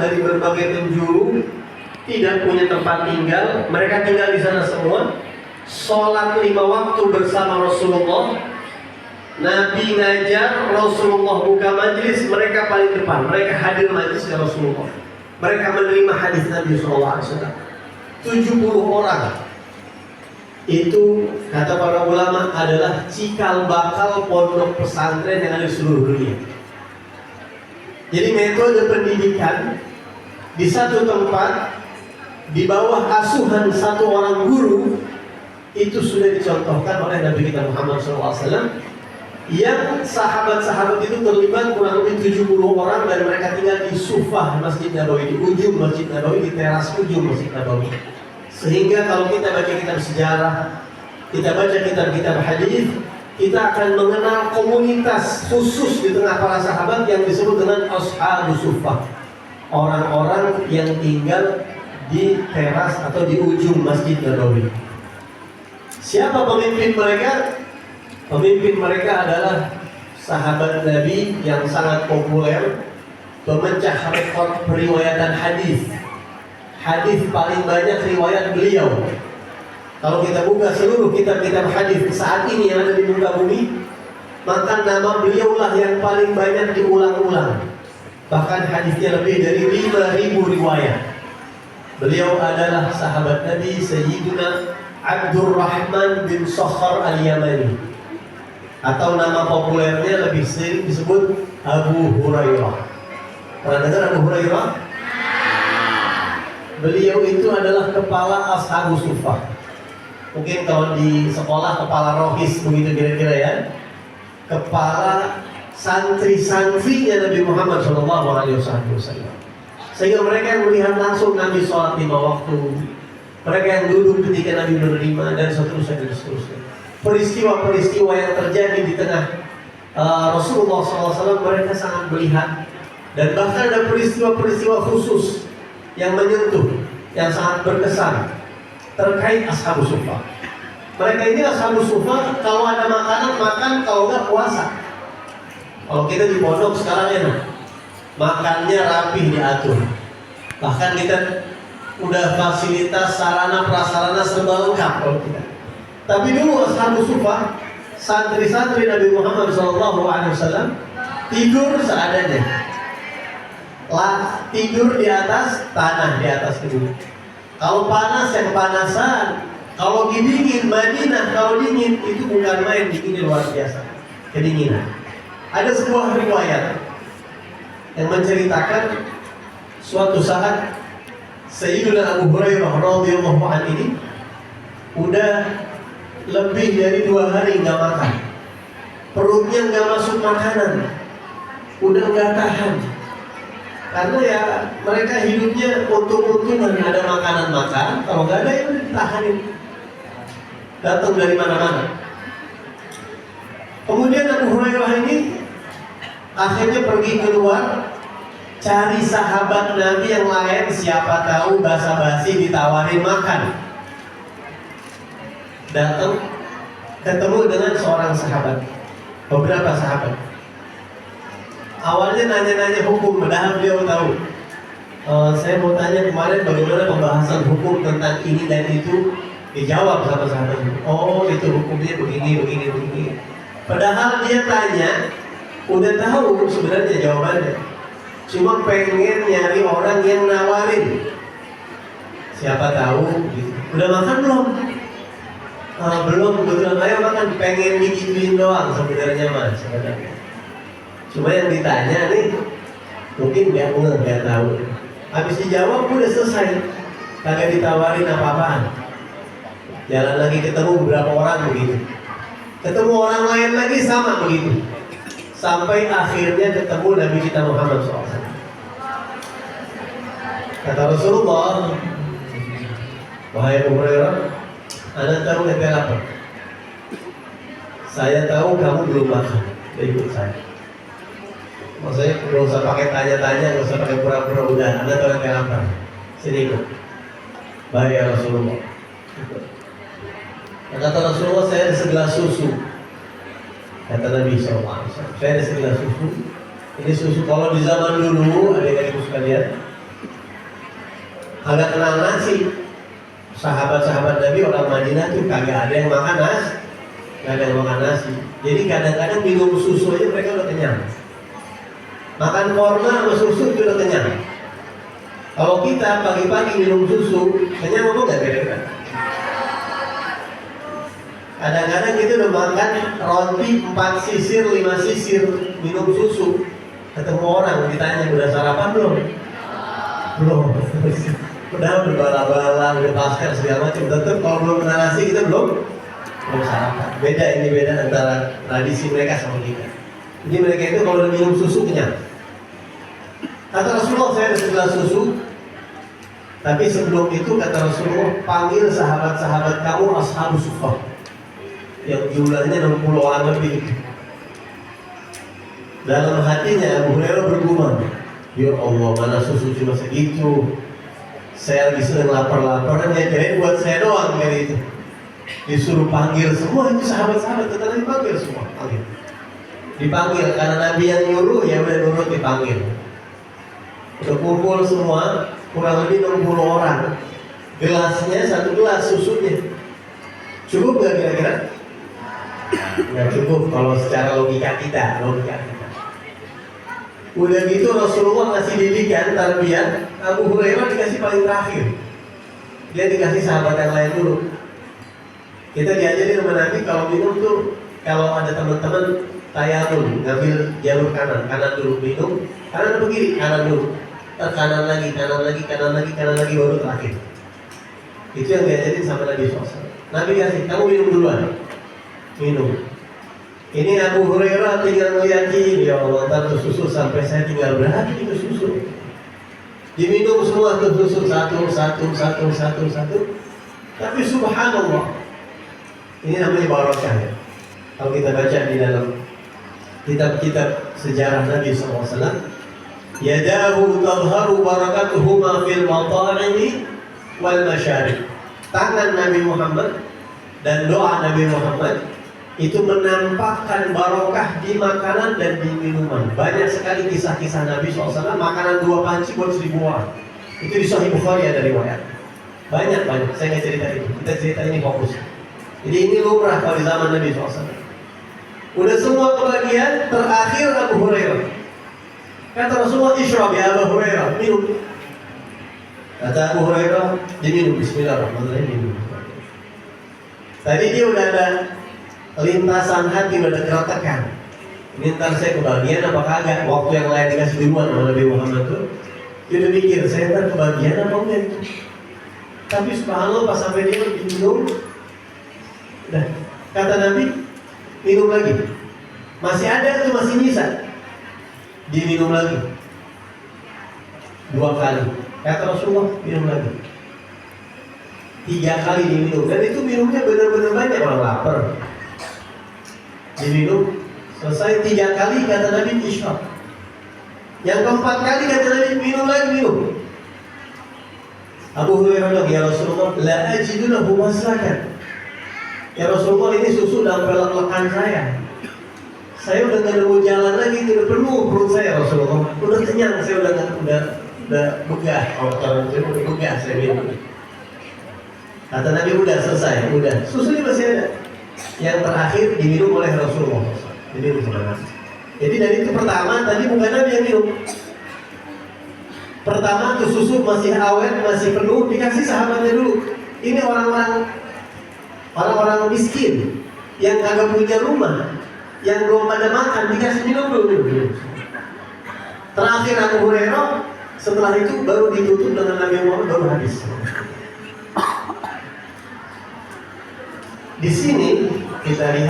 dari berbagai penjuru, tidak punya tempat tinggal, mereka tinggal di sana semua. Sholat 5 waktu bersama Rasulullah. Nabi ngajar, Rasulullah buka majlis, mereka paling depan, mereka hadir majlisnya Rasulullah. Mereka menerima hadis Nabi SAW. 70 orang. Itu kata para ulama adalah cikal bakal pondok pesantren yang ada di seluruh dunia. Jadi metode pendidikan di satu tempat di bawah asuhan satu orang guru itu sudah dicontohkan oleh Nabi kita Muhammad SAW, yang sahabat-sahabat itu terlibat kurang lebih 70 orang, dan mereka tinggal di Sufah Masjid Nabawi, di ujung Masjid Nabawi, di teras ujung Masjid Nabawi. Sehingga kalau kita baca kitab sejarah, kita baca kitab-kitab hadis, kita akan mengenal komunitas khusus di tengah para sahabat yang disebut dengan Ashabus Sufah, orang-orang yang tinggal di teras atau di ujung Masjid Nabawi. Siapa pemimpin mereka? Pemimpin mereka adalah sahabat Nabi yang sangat populer, pemecah rekor periwayatan hadis. Hadis paling banyak riwayat beliau. Kalau kita buka seluruh kitab-kitab hadis saat ini yang ada di muka bumi, maka nama beliaulah yang paling banyak diulang-ulang. Bahkan hadisnya lebih dari 5.000 riwayat. Beliau adalah sahabat Nabi Sayyidina Abdurrahman bin Sakhar al-Yamani, atau nama populernya lebih sering disebut Abu Hurairah. Pernah dengar Abu Hurairah? Beliau itu adalah kepala Ashabus Sufah. Mungkin kalau di sekolah kepala rohis begitu kira-kira ya. Kepala santri-santrinya Nabi Muhammad SAW. Sehingga mereka yang melihat langsung Nabi sholat 5 waktu, mereka yang duduk ketika Nabi menerima, dan seterusnya. Peristiwa-peristiwa yang terjadi di tengah Rasulullah SAW mereka sangat melihat. Dan bahkan ada peristiwa-peristiwa khusus yang menyentuh, yang sangat berkesan terkait Ashabus Sufah. Mereka ini Ashabus Sufah, kalau ada makanan makan, kalau enggak puasa. Kalau kita di pondok sekarang enak, makannya rapih diatur. Bahkan kita udah fasilitas sarana prasarana serba lengkap kalau kita. Tapi dulu Ashabus Sufah, santri-santri Nabi Muhammad SAW tidur seadanya. Tidur di atas tanah, di atas gedung. Kalau panas yang panasan, kalau dingin Madinah, kalau dingin itu bukan main, dinginnya luar biasa, kedinginan. Ada sebuah riwayat yang menceritakan suatu saat Sayyidina Abu Hurairah radhiyallahu anhu ini udah lebih dari 2 hari nggak makan, perutnya nggak masuk makanan, udah nggak tahan. Karena ya mereka hidupnya untung-untungan, ada makanan makan, kalau nggak ada ya udah ditahanin, datang dari mana-mana. Kemudian Abu Hurairah ini akhirnya pergi keluar cari sahabat Nabi yang lain, siapa tahu basa-basi ditawarin makan. Datang ketemu dengan seorang sahabat, beberapa sahabat. Awalnya nanya-nanya hukum, padahal beliau tahu. Saya mau tanya kemarin bagaimana pembahasan hukum tentang ini dan itu. Dijawab sama sahabat itu, oh itu hukumnya begini. Padahal dia tanya, udah tahu sebenarnya jawabannya. Cuma pengen nyari orang yang nawarin. Siapa tahu gitu. Udah makan belum? Belum, kebetulan ayo makan, pengen digituin doang sebenarnya mas. Cuma yang ditanya nih mungkin nggak tahu. Habis dijawab udah selesai, kagak ditawarin apa-apaan. Jalan lagi ketemu beberapa orang begitu, ketemu orang lain lagi sama begitu, sampai akhirnya ketemu Nabi kita Muhammad SAW. Kata Rasulullah, wahai Abu Hurairah, Anda tahu ente lapar. Saya tahu kamu belum makan, ikut saya. Maksudnya nggak usah pakai tanya-tanya, nggak usah pakai pura-pura, udah Anda tahu ente lapar, sini ikut. Baik ya Rasulullah. Kata Rasulullah, saya ada segelas susu. Kata Nabi SAW, saya ada segelas susu. Ini susu kalau di zaman dulu, adik-adikku sekalian, agak kenal nasi. Sahabat-sahabat Nabi orang Madinah tuh kagak ada yang makan nasi, nggak ada yang makan nasi. Jadi kadang-kadang minum susu aja mereka udah kenyang. Makan korma sama susu itu udah kenyang. Kalau kita pagi-pagi minum susu, kenyang apa nggak kira-kira? Kadang-kadang kita udah makan roti 4 sisir, 5 sisir, minum susu. Ketemu orang ditanya udah sarapan belum? Belum. Udah bala-bala, udah pastel segala macam. Tetap kalau belum kena nasi kita belum sarapan. Beda antara tradisi mereka sama kita. Jadi mereka itu kalau udah minum susu kenyang. Kata Rasulullah, saya ada segelas susu. Tapi sebelum itu kata Rasulullah, panggil sahabat-sahabat kamu ashabus suffah yang jumlahnya 60-an lebih. Dalam hatinya Abu Hurairah bergumam, ya Allah, mana susu cuma segitu. Saya lagi sedang lapar-laparan, ya kirain buat saya doang kayak itu. Disuruh panggil semua itu sahabat-sahabat, tetap dipanggil semua. Dipanggil karena Nabi yang nyuruh, ya udah nurut dipanggil. Udah kumpul semua, kurang lebih 60 orang. Gelasnya 1 gelas susunya. Cukup gak kira-kira? Nggak cukup kalau secara logika kita. Udah gitu Rasulullah ngasih didikan tarbiyah, Abu Hurairah dikasih paling terakhir. Dia dikasih sahabat yang lain dulu. Kita diajarin sama Nabi kalau minum tuh, kalau ada teman-teman tayamum, ngambil jalur kanan dulu minum, kanan atau kiri, kanan dulu, kanan lagi, baru terakhir. Itu yang diajarin sama Nabi SAW. Nabi kasih, kamu minum duluan. Minum. Ini Abu Hurairah tinggal ngeliatin, ya Allah, ntar tuh susu sampai saya tinggal berapa itu susu. Diminum semua tuh susu satu. Tapi subhanallah, ini namanya barakah ya. Kalau kita baca di dalam kitab-kitab sejarah Nabi SAW, yadahu tadharu barakatuhuma fil mata'imi wal masyarib. Tangan Nabi Muhammad dan doa Nabi Muhammad itu menampakkan barokah di makanan dan di minuman. Banyak sekali kisah-kisah Nabi SAW, makanan 2 panci buat 1000 orang. Itu di Sahih Bukhari ada riwayat. Banyak, saya nggak cerita itu. Kita cerita ini fokus. Jadi ini lumrah kalau di zaman Nabi SAW. Udah semua kebagian, terakhir Abu Hurairah. Kata Rasulullah, ishrab ya Abu Hurairah, minum. Kata Abu Hurairah, diminum, bismillahirrahmanirrahim, minum. Tadi dia udah ada lintasan hati, udah ada keretakan. Ini ntar saya kebagian apa kagak? Waktu yang lain dikasih duluan sama Nabi Muhammad tuh, dia udah mikir, saya ntar kebagian apa enggak itu. Tapi subhanallah pas sampai dia minum, udah kata Nabi, minum lagi. Masih ada tuh, masih bisa. Diminum lagi 2 kali. Kata Rasulullah, minum lagi 3 kali diminum. Dan itu minumnya benar-benar banyak, orang lapar. Diminum, selesai 3 kali kata Nabi isyrab. Yang keempat kali kata Nabi minum lagi, minum. Abu Hurairah bilang, ya Rasulullah, la ajidu lahu maslakan. Ya Rasulullah, ini susu dalam pelak-lekan saya. Saya udah gak mau jalan lagi, udah penuh perut saya Rasulullah. Udah kenyang, saya udah begah. Kalau saya udah begah, saya minum. Kata Nabi, udah selesai, udah. Susunya masih ada. Yang terakhir diminum oleh Rasulullah. Jadi dari itu pertama, tadi bukan Nabi yang minum. Pertama tuh susu masih awet, masih penuh, dikasih sahabatnya dulu. Ini orang-orang miskin yang kagak punya rumah, yang belum pada makan, dikasih minum dulu. Terakhir Abu Hurairah, setelah itu baru ditutup dengan Nabi Muhammad, baru habis. Di sini kita lihat